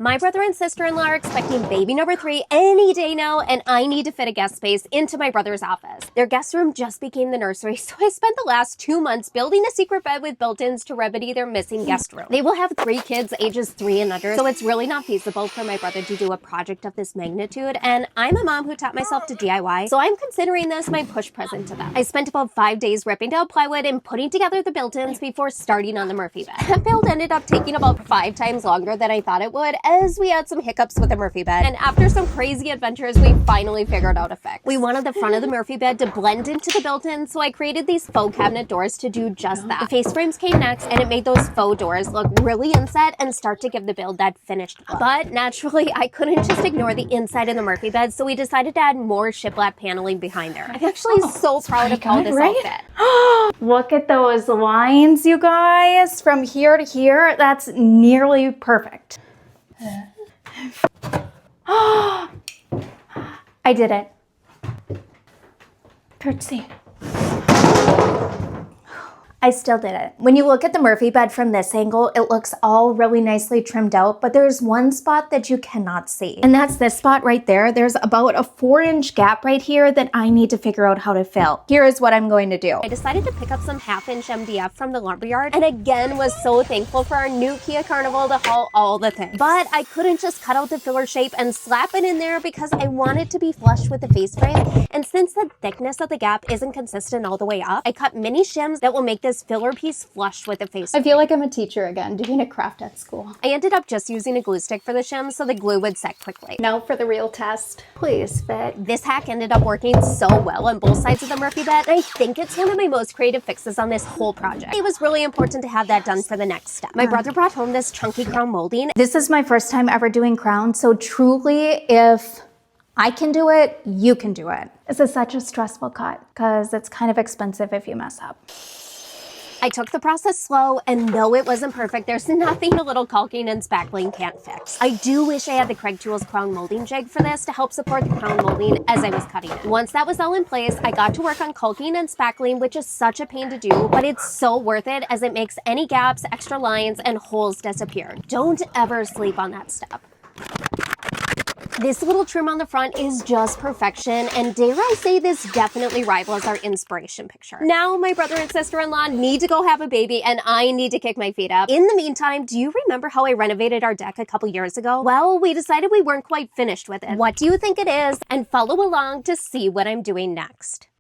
My brother and sister-in-law are expecting baby number 3 any day now, and I need to fit a guest space into my brother's office. Their guest room just became the nursery, so I spent the last 2 months building a secret bed with built-ins to remedy their missing guest room. They will have 3 kids ages 3 and under, so it's really not feasible for my brother to do a project of this magnitude, and I'm a mom who taught myself to DIY, so I'm considering this my push present to them. I spent about 5 days ripping down plywood and putting together the built-ins before starting on the Murphy bed. The build ended up taking about 5 times longer than I thought it would, as we had some hiccups with the Murphy bed, and after some crazy adventures, we finally figured out a fix. We wanted the front of the Murphy bed to blend into the built-in, so I created these faux cabinet doors to do just that. The face frames came next, and it made those faux doors look really inset and start to give the build that finished look. But naturally, I couldn't just ignore the inside of the Murphy bed, so we decided to add more shiplap paneling behind there. I'm actually so proud of how this outfit. Look at those lines, you guys. From here to here, that's nearly perfect. I did it. Curtsy. I still did it. When you look at the Murphy bed from this angle, it looks all really nicely trimmed out, but there's one spot that you cannot see. And that's this spot right there. There's about a 4-inch gap right here that I need to figure out how to fill. Here is what I'm going to do. I decided to pick up some 1/2-inch MDF from the lumberyard, and again was so thankful for our new Kia Carnival to haul all the things. But I couldn't just cut out the filler shape and slap it in there because I want it to be flush with the face frame. And since the thickness of the gap isn't consistent all the way up, I cut mini shims that will make this filler piece flush with the face. I feel like I'm a teacher again, doing a craft at school. I ended up just using a glue stick for the shims so the glue would set quickly. Now for the real test. Please fit. This hack ended up working so well on both sides of the Murphy bed, and I think it's one of my most creative fixes on this whole project. It was really important to have that done for the next step. My brother brought home this chunky crown molding. This is my first time ever doing crowns, so truly if I can do it, you can do it. This is such a stressful cut because it's kind of expensive if you mess up. I took the process slow, and though it wasn't perfect, there's nothing a little caulking and spackling can't fix. I do wish I had the Craig Tools crown molding jig for this to help support the crown molding as I was cutting it. Once that was all in place, I got to work on caulking and spackling, which is such a pain to do, but it's so worth it as it makes any gaps, extra lines, and holes disappear. Don't ever sleep on that step. This little trim on the front is just perfection, and dare I say this definitely rivals our inspiration picture. Now my brother and sister-in-law need to go have a baby, and I need to kick my feet up. In the meantime, do you remember how I renovated our deck a couple years ago? Well, we decided we weren't quite finished with it. What do you think it is? And follow along to see what I'm doing next.